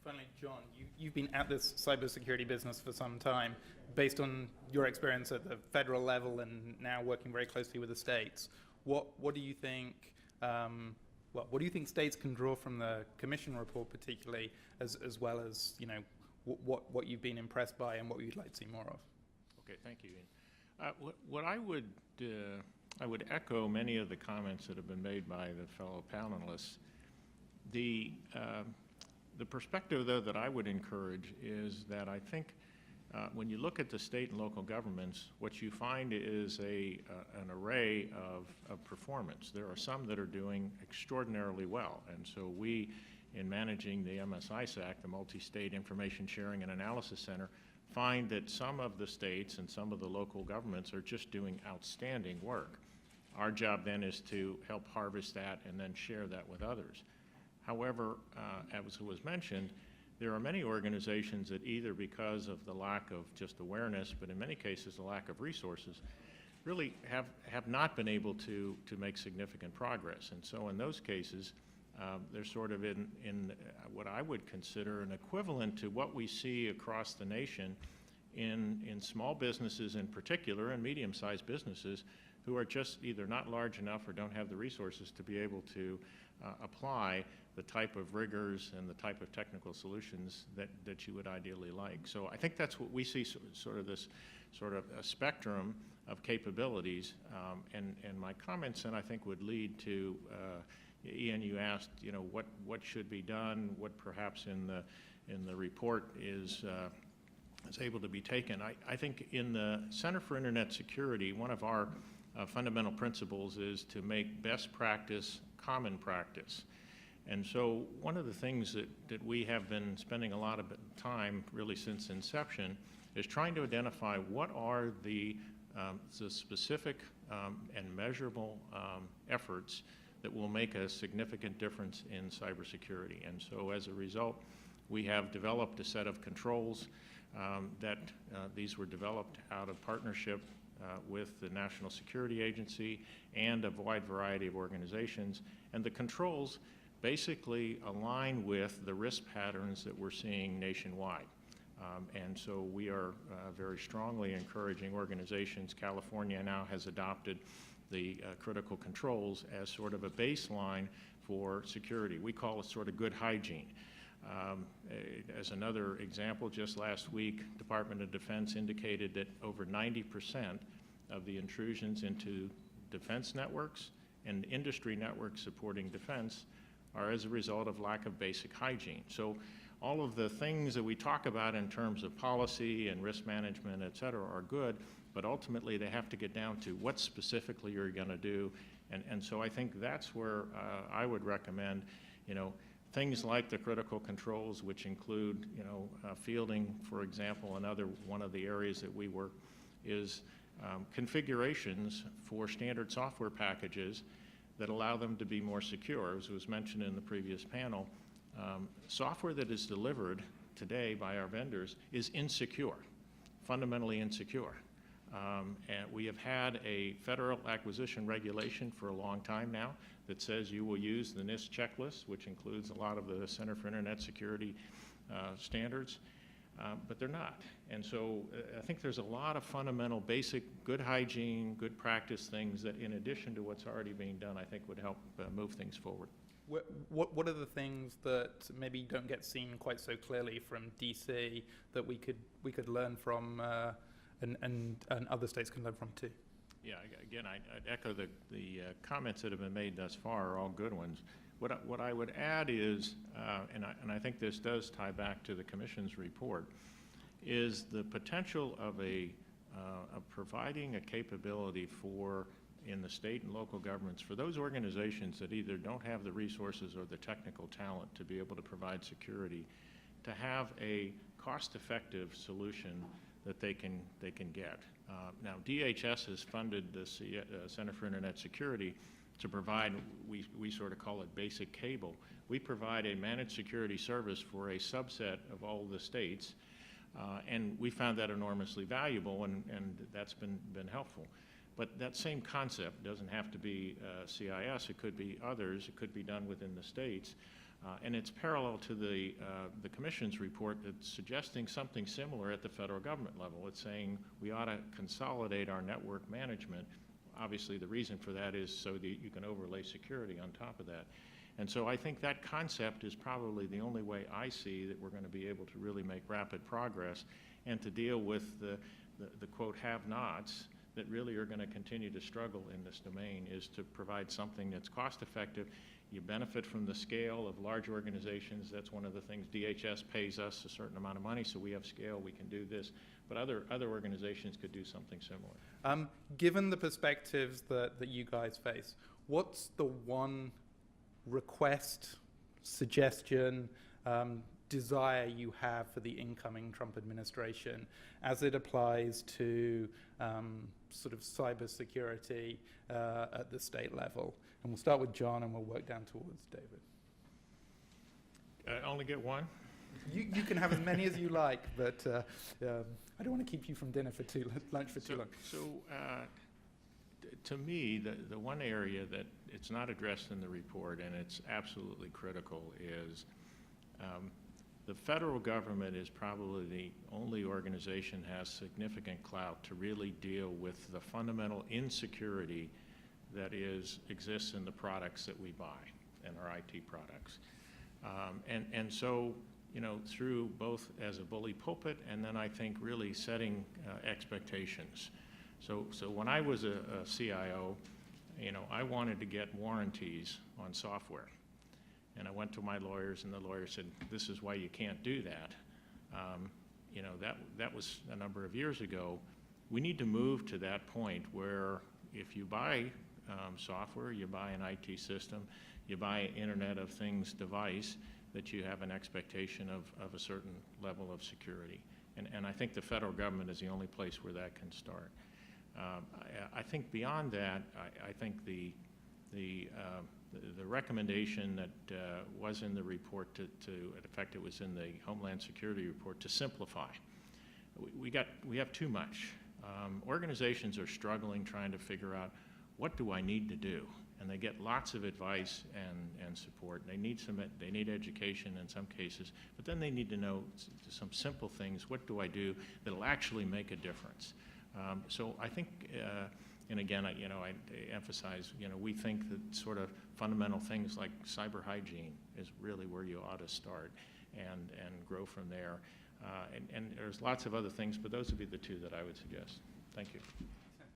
Finally, John, you've been at this cybersecurity business for some time. Based on your experience at the federal level and now working very closely with the states, what do you think? What do you think states can draw from the Commission report, particularly, as well as what you've been impressed by and what you'd like to see more of? Okay, thank you, Ian. What I would echo many of the comments that have been made by the fellow panelists. The perspective, though, that I would encourage is that I think when you look at the state and local governments, what you find is an array of performance. There are some that are doing extraordinarily well, and so we, in managing the MS-ISAC, the Multi-State Information Sharing and Analysis Center, find that some of the states and some of the local governments are just doing outstanding work. Our job then is to help harvest that and then share that with others. However, as was mentioned, there are many organizations that either because of the lack of just awareness, but in many cases the lack of resources, really have not been able to make significant progress. And so in those cases, they're sort of in what I would consider an equivalent to what we see across the nation in small businesses in particular and medium-sized businesses who are just either not large enough or don't have the resources to be able to apply the type of rigors and the type of technical solutions that you would ideally like. So I think that's what we see, sort of this sort of a spectrum of capabilities. And my comments then I think would lead to, Ian, you asked, what should be done, what perhaps in the report is able to be taken. I think in the Center for Internet Security, one of our fundamental principles is to make best practice common practice. And so one of the things that we have been spending a lot of time really since inception is trying to identify what are the specific and measurable efforts that will make a significant difference in cybersecurity. And so as a result, we have developed a set of controls that these were developed out of partnership with the National Security Agency and a wide variety of organizations. And the controls basically align with the risk patterns that we're seeing nationwide. And so we are very strongly encouraging organizations. California now has adopted the critical controls as sort of a baseline for security. We call it sort of good hygiene. As another example, just last week, Department of Defense indicated that over 90% of the intrusions into defense networks and industry networks supporting defense are as a result of lack of basic hygiene. So all of the things that we talk about in terms of policy and risk management, et cetera, are good, but ultimately they have to get down to what specifically you're going to do. And so I think that's where I would recommend, things like the critical controls, which include, fielding, for example. Another one of the areas that we work is configurations for standard software packages that allow them to be more secure. As was mentioned in the previous panel, software that is delivered today by our vendors is insecure, fundamentally insecure. And we have had a federal acquisition regulation for a long time now that says you will use the NIST checklist, which includes a lot of the Center for Internet Security standards, but they're not. And so I think there's a lot of fundamental, basic, good hygiene, good practice things that, in addition to what's already being done, I think would help move things forward. What are the things that maybe don't get seen quite so clearly from DC that we could learn from and other states can learn from too? Yeah, again, I'd echo the comments that have been made thus far are all good ones. What I would add is, and I think this does tie back to the Commission's report, is the potential of providing a capability in the state and local governments for those organizations that either don't have the resources or the technical talent to be able to provide security, to have a cost-effective solution that they can get. Now, DHS has funded the Center for Internet Security to provide, we sort of call it basic cable. We provide a managed security service for a subset of all the states, and we found that enormously valuable, and that's been helpful. But that same concept doesn't have to be CIS. It could be others. It could be done within the states. And it's parallel to the Commission's report that's suggesting something similar at the federal government level. It's saying we ought to consolidate our network management. Obviously, the reason for that is so that you can overlay security on top of that. And so I think that concept is probably the only way I see that we're going to be able to really make rapid progress and to deal with the quote, have-nots that really are going to continue to struggle in this domain, is to provide something that's cost-effective. You benefit from the scale of large organizations. That's one of the things. DHS pays us a certain amount of money, so we have scale. We can do this. But other organizations could do something similar. Given the perspectives that you guys face, what's the one request, suggestion, desire you have for the incoming Trump administration as it applies to sort of cybersecurity at the state level? And we'll start with John and we'll work down towards David. I only get one? You can have as many as you like, but I don't want to keep you from dinner for lunch for too long. So to me, the one area that it's not addressed in the report, and it's absolutely critical, is the federal government is probably the only organization has significant clout to really deal with the fundamental insecurity that exists in the products that we buy, in our IT products. And so, you know, through both as a bully pulpit and then I think really setting expectations. So when I was a CIO, you know, I wanted to get warranties on software. And I went to my lawyers, and the lawyer said, this is why you can't do that. You know, that was a number of years ago. We need to move to that point where if you buy software, you buy an IT system, you buy an Internet of Things device, that you have an expectation of a certain level of security. And I think the federal government is the only place where that can start. I think beyond that, I think the recommendation that was in the report in fact, it was in the Homeland Security report, to simplify. We have too much. Organizations are struggling trying to figure out, what do I need to do? And they get lots of advice and support. They need education in some cases, but then they need to know some simple things. What do I do that'll actually make a difference? So I think, and again, I emphasize, we think that sort of fundamental things like cyber hygiene is really where you ought to start and grow from there. And there's lots of other things, but those would be the two that I would suggest. Thank you.